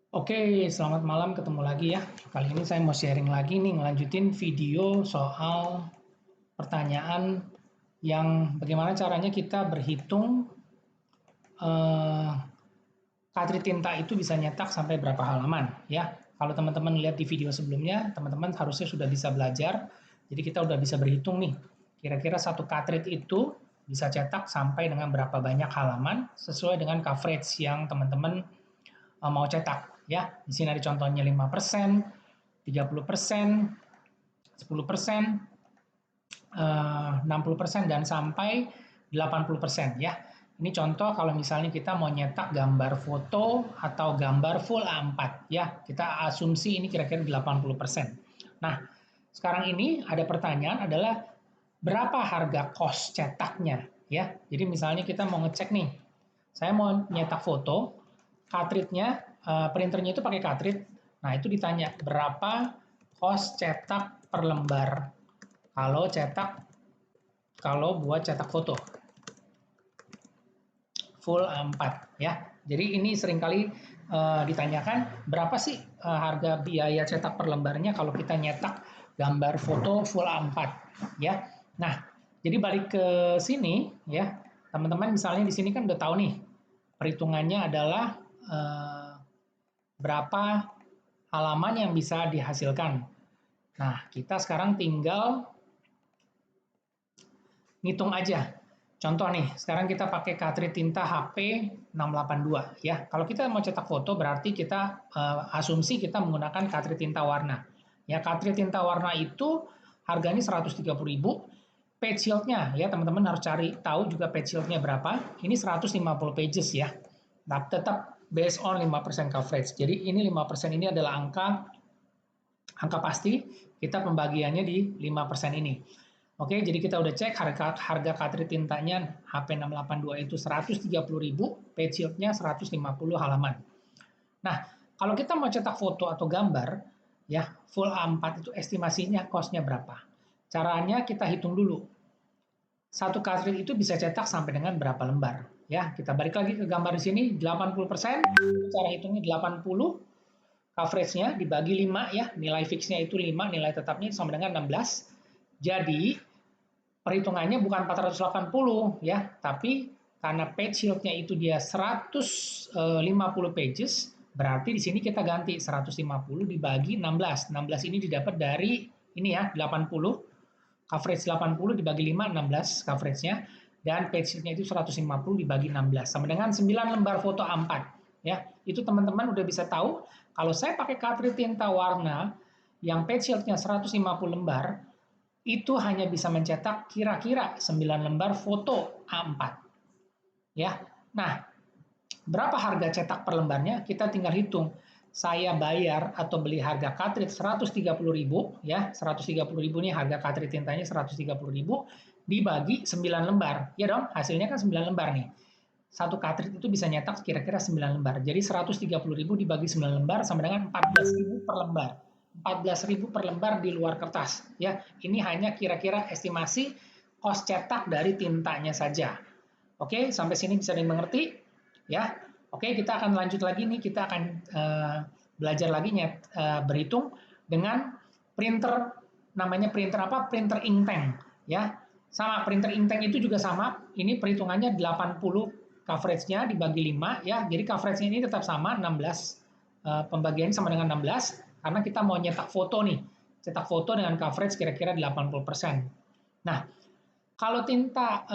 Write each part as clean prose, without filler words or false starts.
Oke, selamat malam, ketemu lagi ya. Kali ini saya mau sharing lagi nih, ngelanjutin video soal pertanyaan yang bagaimana caranya kita berhitung eh, katrit tinta itu bisa nyetak sampai berapa halaman ya. Kalau teman-teman lihat di video sebelumnya, teman-teman harusnya sudah bisa belajar. Jadi kita udah bisa berhitung nih, kira-kira satu katrit itu bisa cetak sampai dengan berapa banyak halaman sesuai dengan coverage yang teman-teman mau cetak ya. Di sini ada contohnya 5%, 30%, 10%, 60% dan sampai 80% ya. Ini contoh kalau misalnya kita mau nyetak gambar foto atau gambar full A4 ya. Kita asumsi ini kira-kira 80%. Nah, sekarang ini ada pertanyaan adalah berapa harga cost cetaknya ya. Jadi misalnya kita mau ngecek nih, saya mau nyetak foto, cartridge-nya, printernya itu pakai cartridge. Nah, itu ditanya berapa cost cetak per lembar kalau buat cetak foto full A4 ya. Jadi ini seringkali ditanyakan berapa sih harga biaya cetak per lembarnya kalau kita nyetak gambar foto full A4 ya. Nah, jadi balik ke sini ya. Teman-teman misalnya di sini kan udah tahu nih perhitungannya adalah berapa halaman yang bisa dihasilkan. Nah, kita sekarang tinggal ngitung aja. Contoh nih, sekarang kita pakai cartridge tinta HP 682 ya. Kalau kita mau cetak foto berarti kita asumsi kita menggunakan cartridge tinta warna. Ya, cartridge tinta warna itu harganya 130.000. Page shield-nya ya, teman-teman harus cari tahu juga page shield-nya berapa. Ini 150 pages ya. Nah, tetap based on 5% coverage. Jadi ini 5% ini adalah angka pasti, kita pembagiannya di 5% ini. Oke, jadi kita udah cek harga cartridge tintanya HP 682 itu 130.000, page yield-nya 150 halaman. Nah, kalau kita mau cetak foto atau gambar, ya full A4 itu estimasinya cost-nya berapa? Caranya kita hitung dulu. Satu cartridge itu bisa cetak sampai dengan berapa lembar? Ya, kita balik lagi ke gambar di sini, 80%, cara hitungnya 80, coverage-nya dibagi 5 ya, nilai fix-nya itu 5, nilai tetapnya sama dengan 16. Jadi, perhitungannya bukan 480 ya, tapi karena page yield-nya itu dia 150 pages, berarti di sini kita ganti 150 dibagi 16. 16 ini didapat dari ini ya, 80. Coverage 80 dibagi 5, 16 coverage-nya. Dan page yield-nya itu 150 dibagi 16. Sama dengan 9 lembar foto A4. Ya, itu teman-teman udah bisa tahu, kalau saya pakai cartridge tinta warna yang page yield-nya 150 lembar, itu hanya bisa mencetak kira-kira 9 lembar foto A4. Ya. Nah, berapa harga cetak per lembarnya? Kita tinggal hitung. Saya bayar atau beli harga cartridge 130.000 ya, 130.000 ini harga cartridge tintanya 130.000 dibagi 9 lembar. Ya dong, hasilnya kan 9 lembar nih. Satu cartridge itu bisa nyetak kira-kira 9 lembar. Jadi 130.000 dibagi 9 lembar sama dengan 14.000 per lembar. 14.000 per lembar di luar kertas. Ya, ini hanya kira-kira estimasi kos cetak dari tintanya saja. Oke, sampai sini bisa dimengerti? Ya. Oke, kita akan lanjut lagi nih. Kita akan belajar lagi berhitung dengan printer, namanya printer apa? Printer inktank. Ya, sama printer inktank itu juga sama. Ini perhitungannya 80 coverage-nya dibagi 5 ya. Jadi coverage-nya ini tetap sama 16, pembagian sama dengan 16 karena kita mau nyetak foto nih. Cetak foto dengan coverage kira-kira 80%. Nah, kalau tinta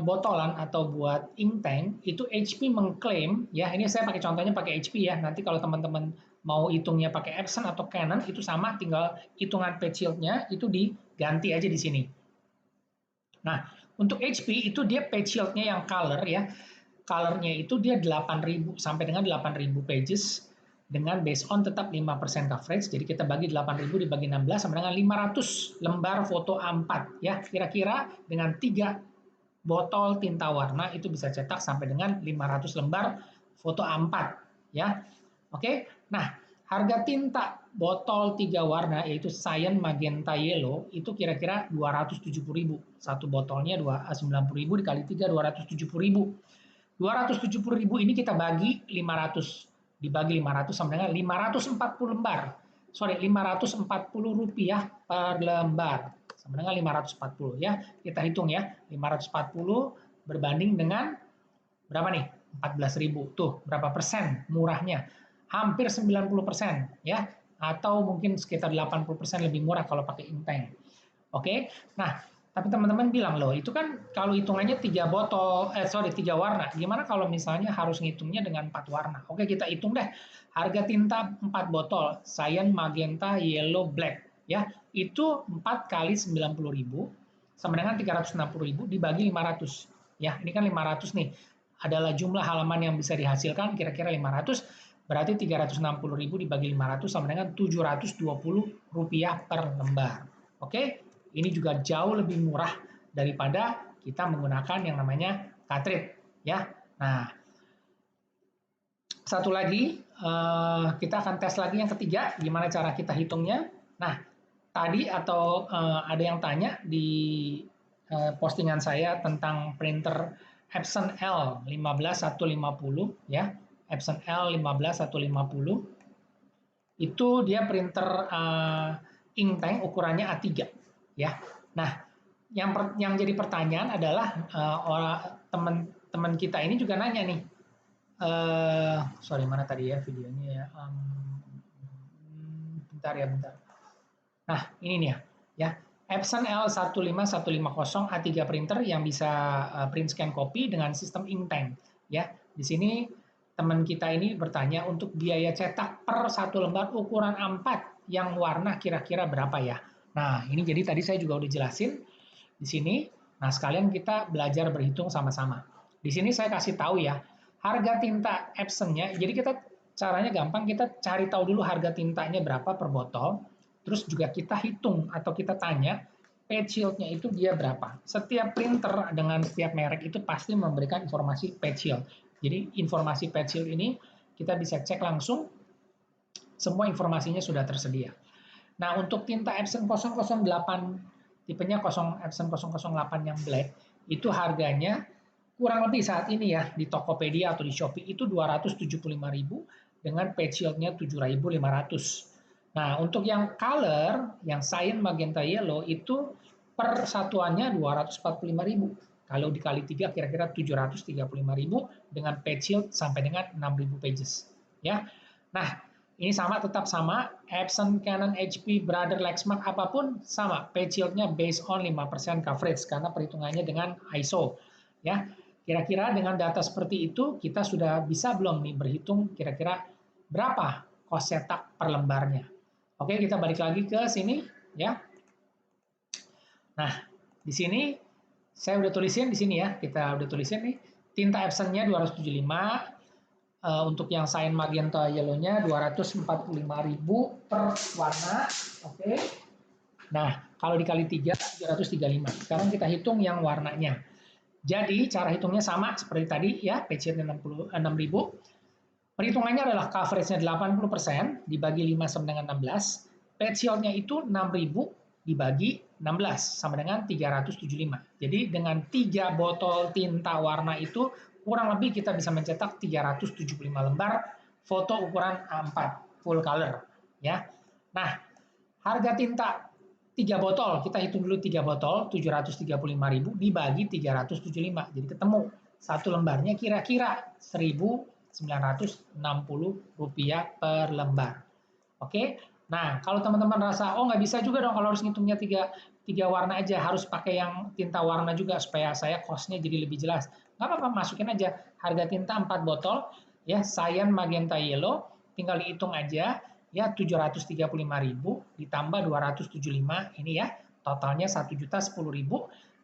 botolan atau buat ink tank itu HP mengklaim ya, ini saya pakai contohnya pakai HP ya. Nanti kalau teman-teman mau hitungnya pakai Epson atau Canon itu sama, tinggal hitungan page yield-nya itu diganti aja di sini. Nah, untuk HP itu dia page yield-nya yang color ya. Color-nya itu dia 8.000 sampai dengan 8.000 pages dengan based on tetap 5% coverage. Jadi kita bagi 8.000 dibagi 16 sama dengan 500 lembar foto A4 ya. Kira-kira dengan 3 botol tinta warna itu bisa cetak sampai dengan 500 lembar foto A4 ya. Oke. Nah, harga tinta botol 3 warna yaitu cyan, magenta, yellow itu kira-kira 270.000. Satu botolnya 90.000 dikali 3 270.000. 270.000 ini kita bagi 500. dibagi 500 sama dengan 540 lembar. Sorry, 540 rupiah per lembar. Sama dengan 540 ya. Kita hitung ya. 540 berbanding dengan berapa nih? 14.000. Tuh, berapa persen murahnya? Hampir 90% ya. Atau mungkin sekitar 80% lebih murah kalau pakai Inteng. Oke. Nah, tapi teman-teman bilang loh, itu kan kalau hitungannya 3 warna. Gimana kalau misalnya harus ngitungnya dengan 4 warna? Oke, kita hitung deh. Harga tinta 4 botol, cyan, magenta, yellow, black. Ya, itu 4 kali 90.000 sama dengan 360.000 dibagi 500. Ya, ini kan 500 nih. Adalah jumlah halaman yang bisa dihasilkan kira-kira 500, berarti 360.000 dibagi 500 sama dengan 720 rupiah per lembar. Oke? Ini juga jauh lebih murah daripada kita menggunakan yang namanya cartridge, ya. Nah, satu lagi, kita akan tes lagi yang ketiga, gimana cara kita hitungnya. Nah, tadi atau ada yang tanya di postingan saya tentang printer Epson L15150, ya, Epson L15150, itu dia printer Inktank ukurannya A3, ya. Nah, yang jadi pertanyaan adalah teman-teman kita ini juga nanya nih, sorry mana tadi ya videonya ya, bentar ya bentar. Nah ini nih ya, Epson L15150 A3 printer yang bisa print scan copy dengan sistem Inktank ya. Di sini teman kita ini bertanya untuk biaya cetak per satu lembar ukuran A4 yang warna kira-kira berapa ya. Nah ini jadi tadi saya juga udah jelasin di sini. Nah, sekalian kita belajar berhitung sama-sama. Di sini saya kasih tahu ya, harga tinta Epson-nya. Jadi kita caranya gampang, kita cari tahu dulu harga tintanya berapa per botol. Terus juga kita hitung atau kita tanya page shield-nya itu dia berapa. Setiap printer dengan setiap merek itu pasti memberikan informasi page shield. Jadi informasi page shield ini kita bisa cek langsung, semua informasinya sudah tersedia. Nah, untuk tinta Epson 008 tipenya Epson 008 yang black, itu harganya kurang lebih saat ini ya di Tokopedia atau di Shopee itu 275.000 dengan page shield-nya 7.500. Nah, untuk yang color, yang cyan, magenta, yellow itu per satuannya 245.000. Kalau dikali 3 kira-kira 735.000 dengan page shield sampai dengan 6.000 pages. Ya. Nah, ini tetap sama, Epson, Canon, HP, Brother, Lexmark, apapun sama. Page shield-nya based on 5% coverage, karena perhitungannya dengan ISO. Ya, kira-kira dengan data seperti itu, kita sudah bisa belum nih berhitung kira-kira berapa cost cetak per lembarnya. Oke, kita balik lagi ke sini. Ya. Nah, di sini, saya udah tulisin di sini ya, kita udah tulisin nih, tinta Epson-nya 275, untuk yang cyan, magenta, yellow-nya 245.000 per warna. Oke. Nah, kalau dikali 3, 735. Sekarang kita hitung yang warnanya. Jadi, cara hitungnya sama seperti tadi ya, page shield 6.000. Perhitungannya adalah coverage-nya 80% dibagi 5 sama dengan 16. Page shield-nya itu 6.000 dibagi 16 sama dengan 375. Jadi dengan 3 botol tinta warna itu kurang lebih kita bisa mencetak 375 lembar foto ukuran A4 full color ya. Nah, harga tinta 3 botol, kita hitung dulu 3 botol 735.000 dibagi 375. Jadi ketemu satu lembarnya kira-kira 1.960 rupiah per lembar. Oke. Nah, kalau teman-teman rasa, oh nggak bisa juga dong kalau harus ngitungnya tiga warna aja, harus pakai yang tinta warna juga supaya saya cost-nya jadi lebih jelas. Nggak apa-apa, masukin aja harga tinta 4 botol, ya, cyan, magenta, yellow, tinggal dihitung aja, ya 735.000 ditambah 275, ini ya, totalnya 1.010.000,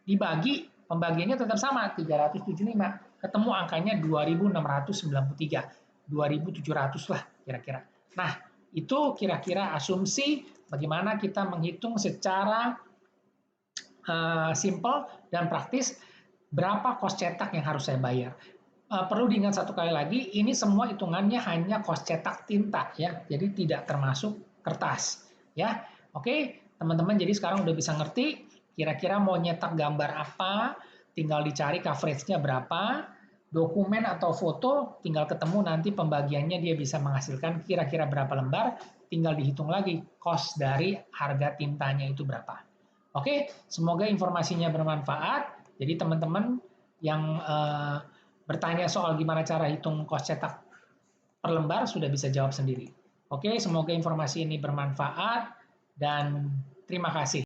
dibagi, pembagiannya tetap sama, 375, ketemu angkanya 2.693, 2.700 lah kira-kira. Nah, itu kira-kira asumsi bagaimana kita menghitung secara simple dan praktis berapa kos cetak yang harus saya bayar. Perlu diingat satu kali lagi, ini semua hitungannya hanya kos cetak tinta ya, jadi tidak termasuk kertas ya. Oke, teman-teman, jadi sekarang udah bisa ngerti kira-kira mau nyetak gambar apa, tinggal dicari coverage-nya berapa, dokumen atau foto, tinggal ketemu nanti pembagiannya dia bisa menghasilkan kira-kira berapa lembar, tinggal dihitung lagi cost dari harga tintanya itu berapa. Oke, semoga informasinya bermanfaat. Jadi teman-teman yang bertanya soal gimana cara hitung cost cetak per lembar sudah bisa jawab sendiri. Oke, semoga informasi ini bermanfaat dan terima kasih.